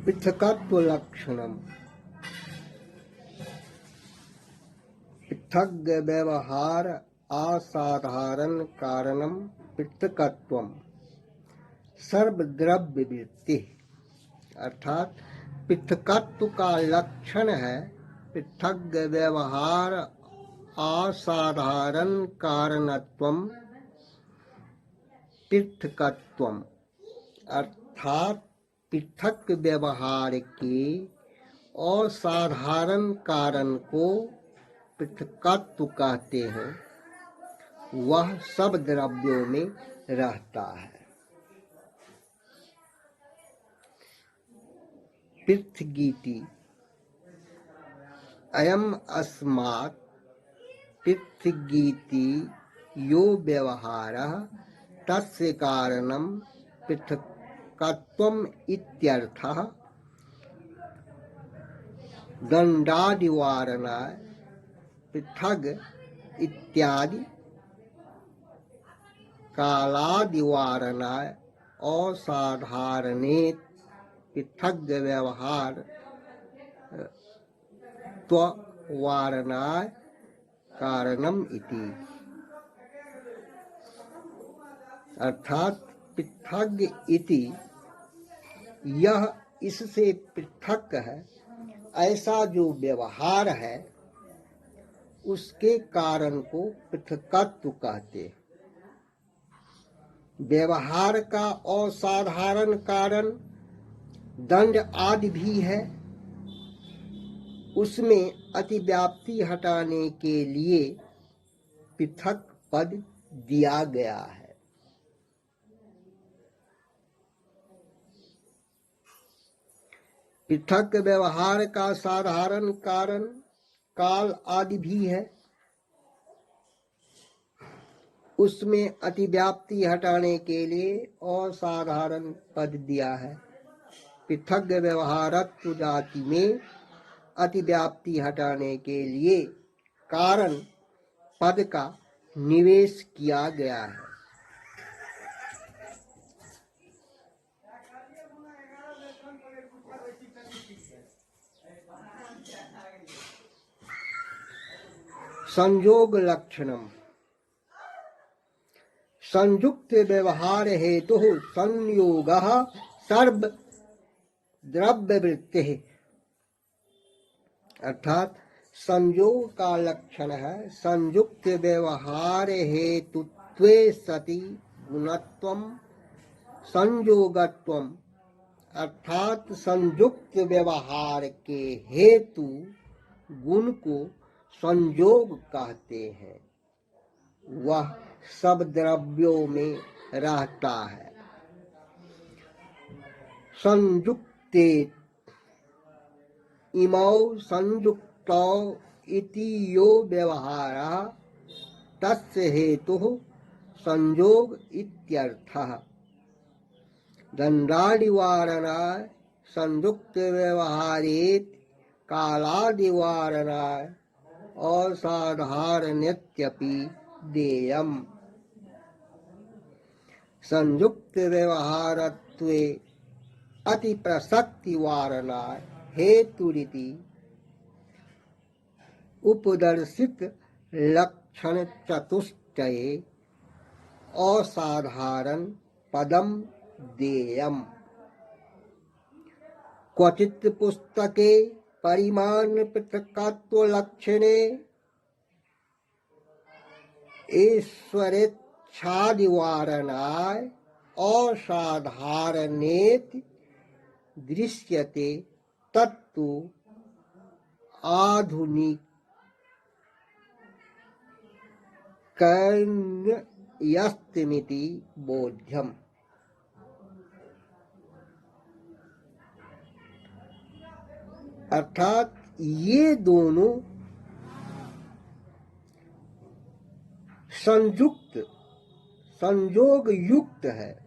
पृथकत्व लक्षणम पृथक व्यवहार असाधारण कारणम पृथकत्वम सर्वद्रव्य वृत्ति। अर्थात पृथकत्व का लक्षण है पृथक व्यवहार असाधारण कारणत्वम पृथकत्वम। अर्थात पृथक व्यवहार के असाधारण कारण को पृथकत्व कहते हैं। वह सब द्रव्यों में रहता है। पृथगीति अयम अस्मात् पृथगीति यो व्यवहारः तस्य कारणं पृथकत्वम् इत्यर्थः। दंडादिवारणाय पृथग इत्यादि कालादिवारणाय असाधारणेत पृथग व्यवहार त्ववारणाय कारणम इति। अर्थात पृथग इति यह इससे पृथक है, ऐसा जो व्यवहार है उसके कारण को पृथकत्व कहते हैं। व्यवहार का असाधारण कारण दंड आदि भी है, उसमें अतिव्याप्ति हटाने के लिए पृथक पद दिया गया है। पृथक व्यवहार का साधारण कारण काल आदि भी है, उसमें अतिव्याप्ति हटाने के लिए असाधारण पद दिया है। पृथक व्यवहारत्व जाति में अतिव्याप्ति हटाने के लिए कारण पद का निवेश किया गया है। संयोग लक्षणम संयुक्त व्यवहार हेतु संयोगः सर्व द्रव्य वृत्ति। अर्थात संयोग का लक्षण है संयुक्त व्यवहार हेतुत्वे सति गुणत्वम संयोगत्वम। अर्थात संयुक्त व्यवहार के हेतु गुण को संयोग कहते हैं। वह सब द्रव्यों में रहता है। संयुक्ते इमौ संयुक्तौ इति यो व्यवहारः तस्य हेतुः संयोग इत्यर्थः। दंडादिवारणाय संयुक्त व्यवहारेत कालादिवारणाय असाधारणत्यपि देयम्। संयुक्त व्यवहारत्वे अति प्रसक्ति वारणाय हेतुरिति उपदर्शित लक्षण चतुष्टये असाधारण पदम देयम्। क्वचित् पुस्तके परिमाण पृथक्त्व लक्षणे ईश्वरेच्छादिवारणाय असाधारणेति दृश्यते तत्तु आधुनिकयस्मिति बोध्यम्। अर्थात ये दोनों संयुक्त संयोग युक्त है।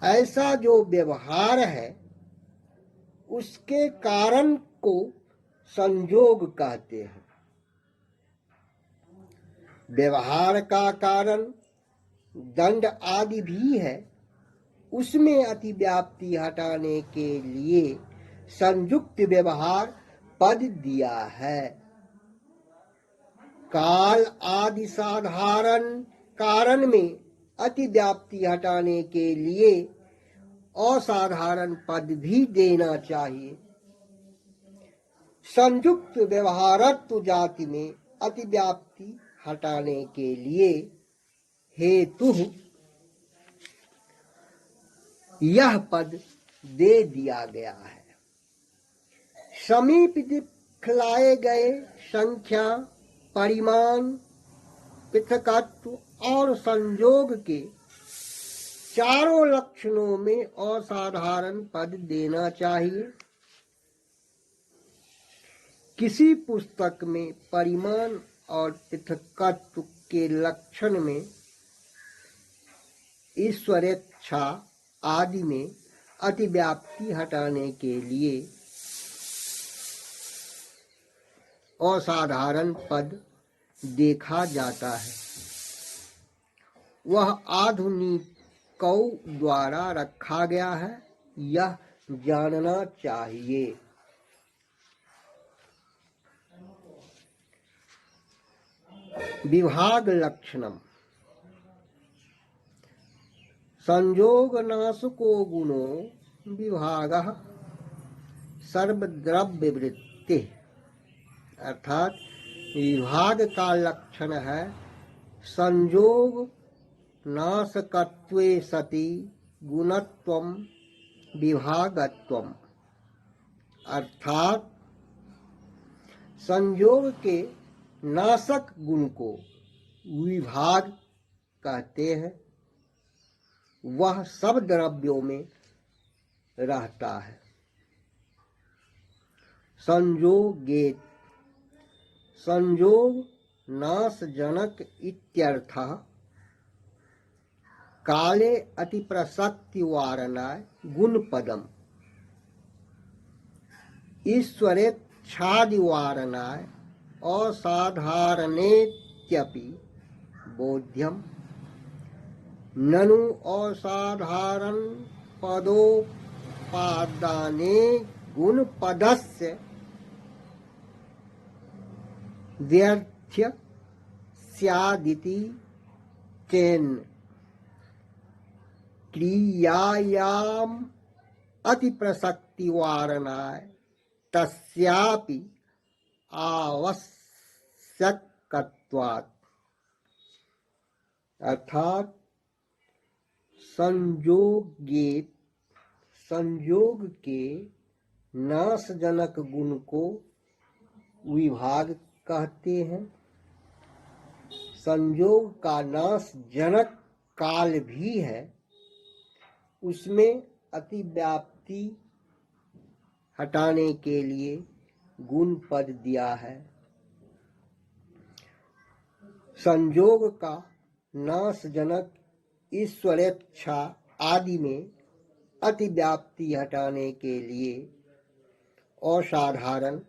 ऐसा जो व्यवहार है उसके कारण को संयोग कहते हैं। व्यवहार का कारण दंड आदि भी है, उसमें अतिव्याप्ति हटाने के लिए संयुक्त व्यवहार पद दिया है। काल आदि साधारण कारण में अतिव्याप्ति हटाने के लिए असाधारण पद भी देना चाहिए। संयुक्त व्यवहारत्व जाति में अतिव्याप्ति हटाने के लिए हेतु यह पद दे दिया गया है। समीप दिखलाए गए संख्या, परिमाण, पृथकत्व और संयोग के चारों लक्षणों में असाधारण पद देना चाहिए। किसी पुस्तक में परिमाण और पृथकत्व के लक्षण में, ईश्वरेच्छा आदि में अतिव्याप्ति हटाने के लिए असाधारण पद देखा जाता है। वह आधुनिकों द्वारा रखा गया है, यह जानना चाहिए। विभाग लक्षणम संयोगनाशको गुणो विभागः सर्वद्रव्यवृत्ति, अर्थात विभाग का लक्षण है संयोग नाशकत्वे सति गुणत्वम विभागत्वम, अर्थात संयोग के नाशक गुण को विभाग कहते हैं। वह सब द्रव्यों में रहता है। संयोगेत संयोग नाशजनक इत्यर्थः काले अतिप्रसक्ति वारणाय गुणपदम ईश्वरेच्छादि वारणाय असाधारणेत्यपि बोध्यम। ननु असाधारण पदोपादाने गुणपदस्य व्यर्थ्य स्यादिति चेन् क्रियायाम अतिप्रसक्ति वारणाय तस्यापि आवश्यकत्वात्, अर्थात संयोग के नाशजनक गुण को विभाग कहते हैं। संयोग का नाशजनक काल भी है, उसमें अतिव्याप्ति हटाने के लिए गुण पद दिया है। संयोग का नाशजनक ईश्वरेच्छा आदि में अतिव्याप्ति हटाने के लिए असाधारण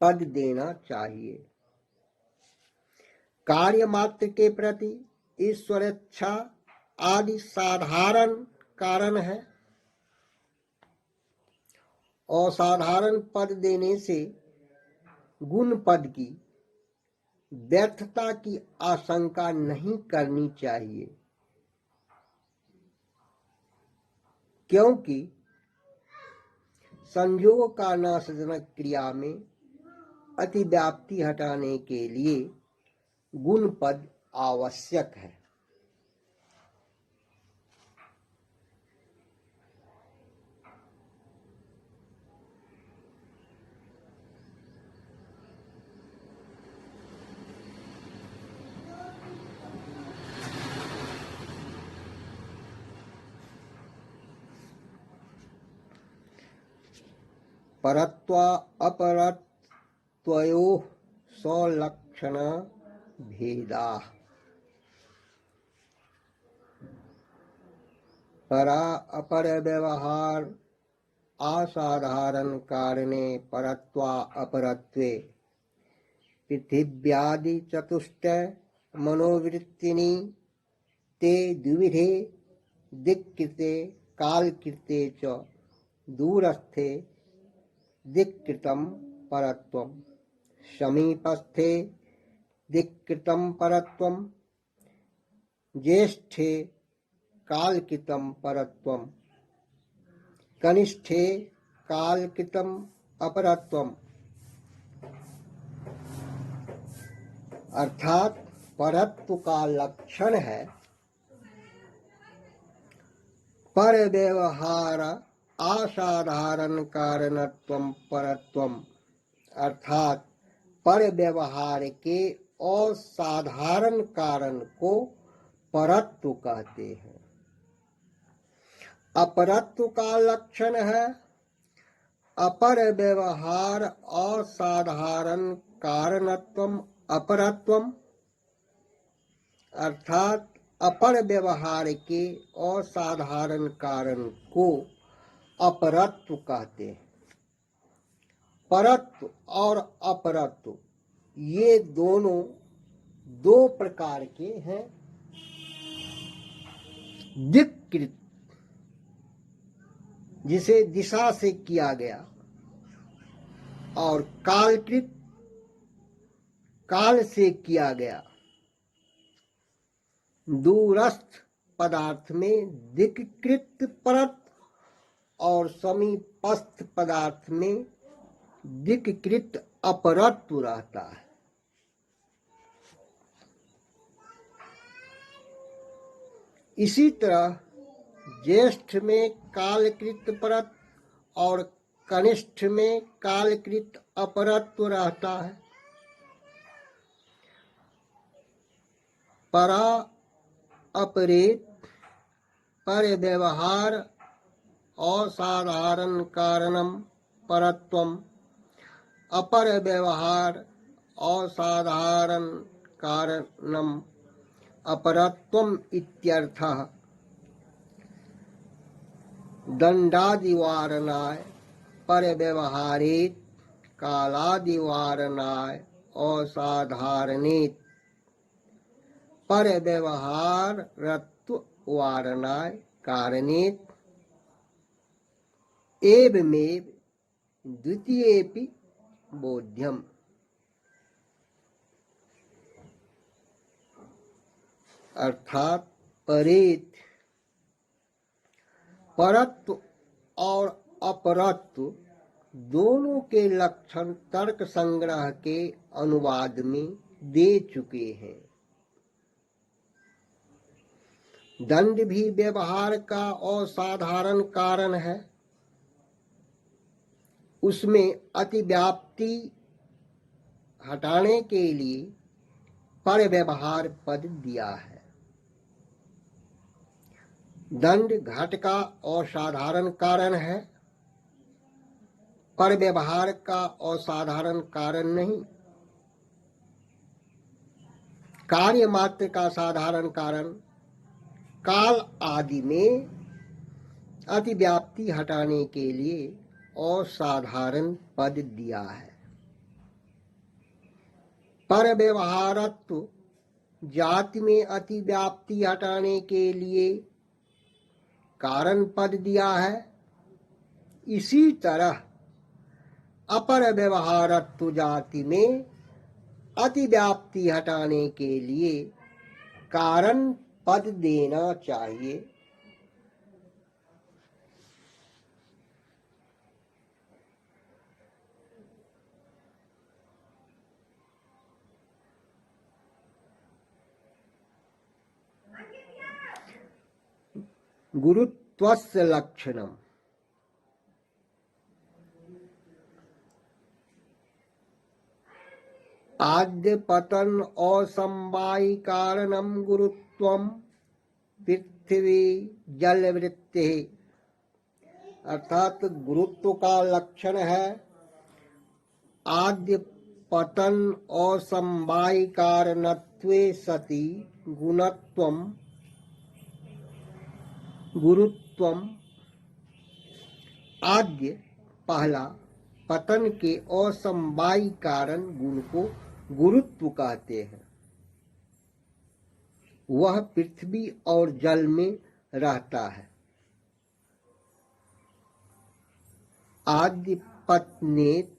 पद देना चाहिए। कार्य मात्र के प्रति ईश्वरेच्छा आदि साधारण कारण है। असाधारण पद देने से गुण पद की व्यर्थता की आशंका नहीं करनी चाहिए, क्योंकि संयोग का नाशजनक क्रिया में अतिव्याप्ति हटाने के लिए गुण पद आवश्यक है। परत्वा अपरत्वयोः स्वलक्षण भेदाः। परा अपर व्यवहार असाधारण कारणे परत्वा अपरत्वे पृथिव्यादि चतुष्टय मनोवृत्तिनि ते द्विविधे दिक्कृते कालकृते च दूरस्थे दिक्कृतं परत्वं समीपस्थे दिक्कृतं परत्वं ज्येष्ठे कालकृतं परत्वं कनिष्ठे कालकृतं अपरत्वम। अर्थात परत्व का लक्षण है पर व्यवहार असाधारण कारणत्वम परत्वम, अर्थात पर व्यवहार के असाधारण कारण को परत्व कहते हैं। अपरत्व का लक्षण है अपर व्यवहार असाधारण कारणत्वम अपरत्वम, अर्थात अपर व्यवहार के असाधारण कारण को अपरत्व कहते हैं। परत्व और अपरत्व ये दोनों दो प्रकार के हैं। दिक्कृत जिसे दिशा से किया गया और कालकृत काल से किया गया। दूरस्थ पदार्थ में दिक्कृत परत्व और समीपस्थ पदार्थ में दिक्कृत अपरत्व रहता है। इसी तरह ज्येष्ठ में कालकृत परत्व और कनिष्ठ में कालकृत अपरत्व रहता है। परा अपरेत पर व्यवहार असाधारण कारणम परत्वम अपर व्यवहार असाधारण कारणम अपरत्वम इत्यर्थः। दंडादिवारणाय पर व्यवहारेत कालादिवारणाय असाधारणेत पर व्यवहार रत्व वारणाय कारणेत एवमेव द्वितीयेपि बोध्यम। अर्थात परेत परत्व और अपरत्व दोनों के लक्षण तर्क संग्रह के अनुवाद में दे चुके हैं। दंड भी व्यवहार का असाधारण कारण है। उसमें अतिव्याप्ति हटाने के लिए पर व्यवहार पद दिया है। दंड घट का असाधारण कारण है, पर व्यवहार का असाधारण कारण नहीं। कार्य मात्र का साधारण कारण काल आदि में अतिव्याप्ति हटाने के लिए असाधारण पद दिया है। पर व्यवहारत्व जाति में अतिव्याप्ति हटाने के लिए कारण पद दिया है। इसी तरह अपर व्यवहारत्व जाति में अतिव्याप्ति हटाने के लिए कारण पद देना चाहिए। गुरुत्वस्य लक्षणम। आद्य पतन असमवायी कारणम गुरुत्वम पृथ्वी जल वृत्ति, अर्थात गुरुत्व का लक्षण है आद्य पतन असमवायी कारणत्वे सति गुणत्वम गुरुत्वम। आद्य पहला पतन के असमवायी कारण गुण को गुरुत्व कहते हैं। वह पृथ्वी और जल में रहता है। आद्य पत्नेत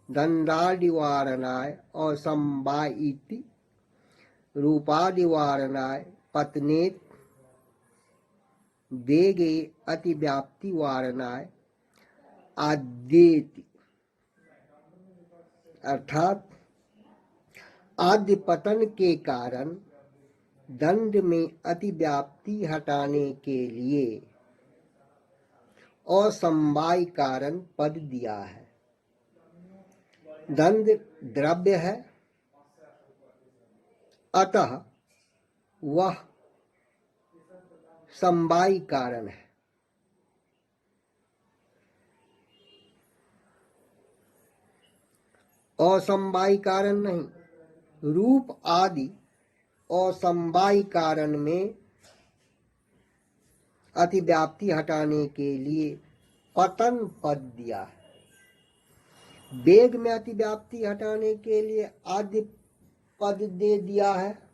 दंडादिवारणाय असंबाइति रूपादिवारणाय पत्नेत वेगे अतिव्याप्ति वारणाय आद्येति। अर्थात आद्य पतन के कारण दंड में अतिव्याप्ति हटाने के लिए असंवाय कारण पद दिया है। दंड द्रव्य है, अतः वह समवायी कारण है। असमवायी कारण नहीं। रूप आदि असमवायी कारण में अतिव्याप्ति हटाने के लिए पतन पद दिया है। वेग में अतिव्याप्ति हटाने के लिए आदि पद दे दिया है।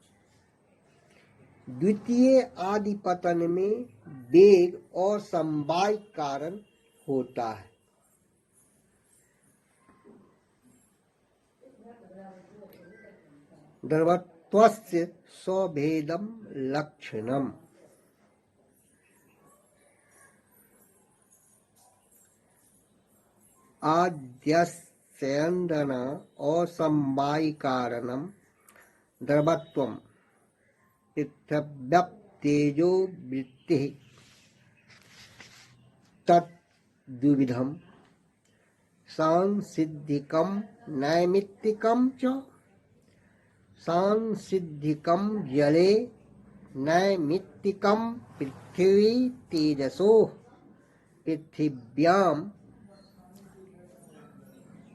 द्वितीय आदि पतन में वेग और समवाय कारण होता है। द्रवत्वस्य स्वभेदम लक्षणम। आद्यस्यंदन असमवाय कारणम द्रवत्वम पृथव्यप्तेजो वृत्ति तद्विधम सांसिद्धिकम नैमित्तिकम च। सांसिद्धिकम जले नैमित्तिकम पृथ्वी तेजसो पृथिव्याम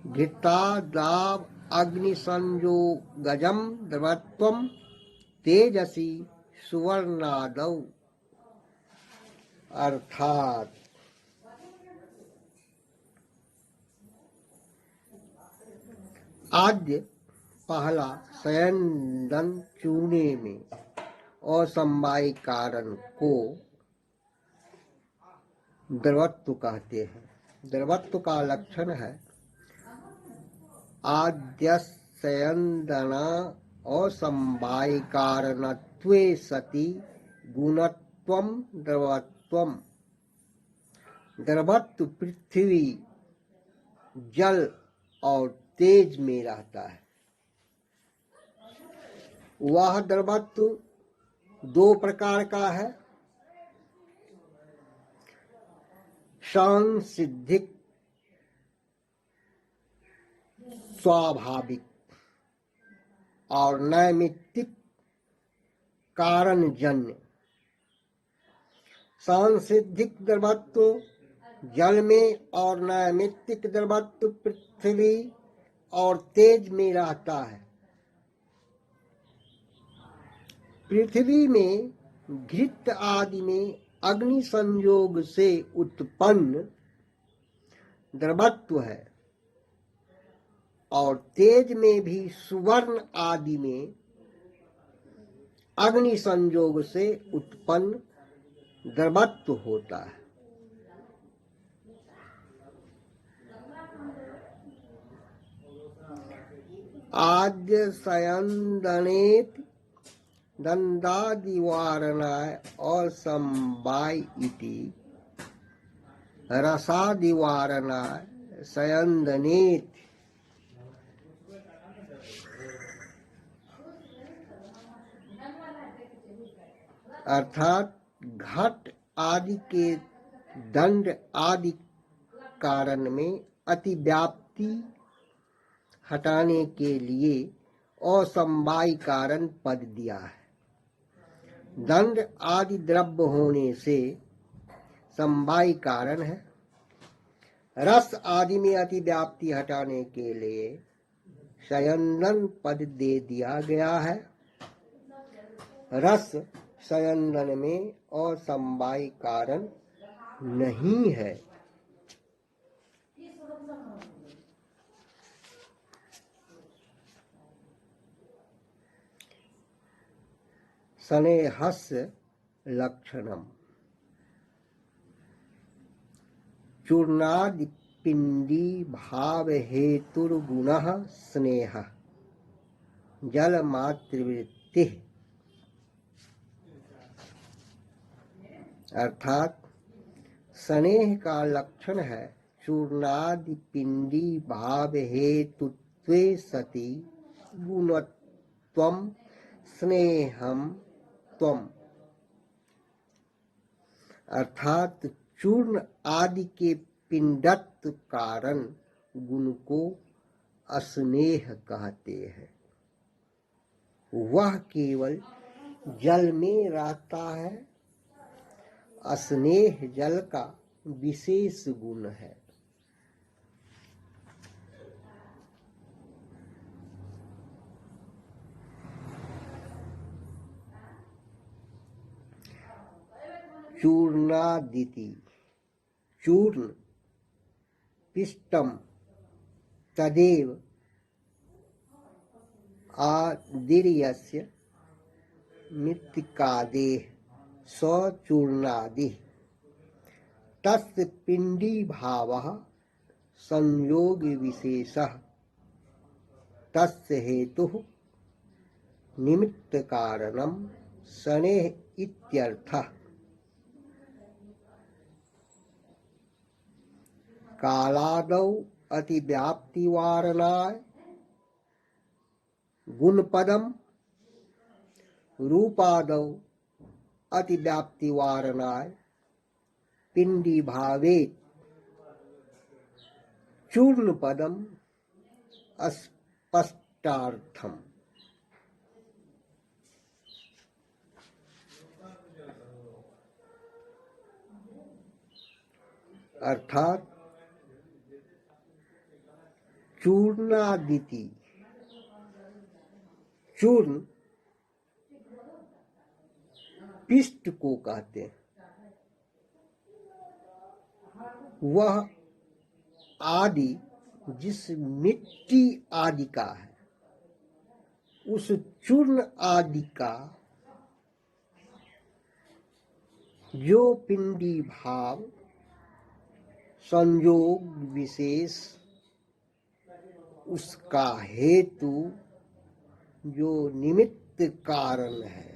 घृतादाव अग्निसंयोगजम द्रवत्वम तेजसी सुवर्णादौ। अर्थात आद्य पहला संयंदन चूने में असमवाय कारण को द्रवत्व कहते हैं। द्रवत्व का लक्षण है आद्यस्यंदन असमवाय कारणत्वे सति गुणत्वम द्रवत्वम। द्रवत्व पृथ्वी जल और तेज में रहता है। वह द्रवत्व दो प्रकार का है। सांसिद्धिक स्वाभाविक और नैमित्तिक कारणजन्य। सांसिद्धिक द्रवत्व जल में और नैमित्तिक द्रवत्व पृथ्वी और तेज में रहता है। पृथ्वी में घृत आदि में अग्नि संयोग से उत्पन्न द्रवत्व है और तेज में भी सुवर्ण आदि में अग्नि संयोग से उत्पन्न द्रवत्व होता है। आद्य संयंदनेत दंडादिवारणाय असमवाय इति रसादिवारणाय संयंदनेत। अर्थात घट आदि के दंड आदि कारण में अतिव्याप्ति हटाने के लिए असमवाय कारण पद दिया है। दंड आदि द्रव्य होने से समवाय कारण है। रस आदि में अतिव्याप्ति हटाने के लिए संयंदन पद दे दिया गया है। रस संयंदन में असमवाय कारण नहीं है। स्नेहस्य लक्षणम। चूर्णादि पिंडी भाव हेतुर्गुणः स्नेह जल मातृवृत्ति, अर्थात स्नेह का लक्षण है चूर्णादि पिंडी भाव हेतुत्वे सति गुणत्वम स्नेहम त्वम, अर्थात चूर्ण आदि के पिंडत्व कारण गुण को स्नेह कहते हैं। वह केवल जल में रहता है। स्नेह जल का विशेष गुण है। चूर्णादिति, चूर्ण पिष्टम तदेव आदिर्यस्य मृत्तिकादेः सचूर्णादि तस्य पिंडी भावः संयोग विशेषः तस्य हेतुः निमित्त कारणम स्नेह इत्यर्थः। कालादौ अतिव्याप्ति वारणाय गुणपदम, रूपादौ अतिव्याप्ति वारणाय पिंडी भावे चूर्ण पदम स्पष्टार्थम, अर्थात चूर्णादिति, चूर्ण पिष्ट को कहते हैं। वह आदि जिस मिट्टी आदि का है, उस चूर्ण आदि का जो पिंडी भाव संयोग विशेष, उसका हेतु जो निमित्त कारण है,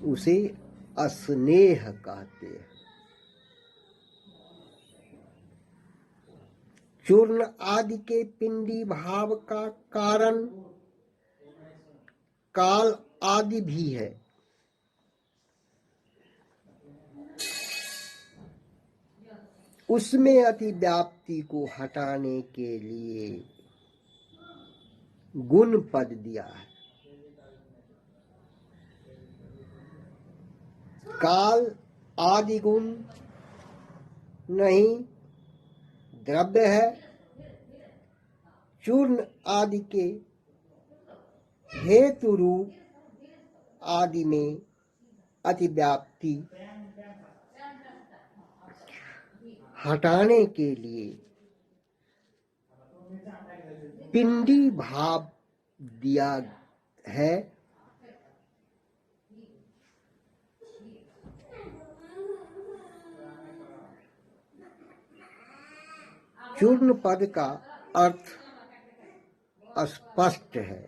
उसे स्नेह कहते हैं। चूर्ण आदि के पिंडी भाव का कारण काल आदि भी है। उसमें अतिव्याप्ति को हटाने के लिए गुण पद दिया है। काल आदि गुण नहीं, द्रव्य है। चूर्ण आदि के हेतु रूप आदि में अतिव्याप्ति हटाने के लिए पिंडी भाव दिया है। चूर्ण पद का अर्थ स्पष्ट है।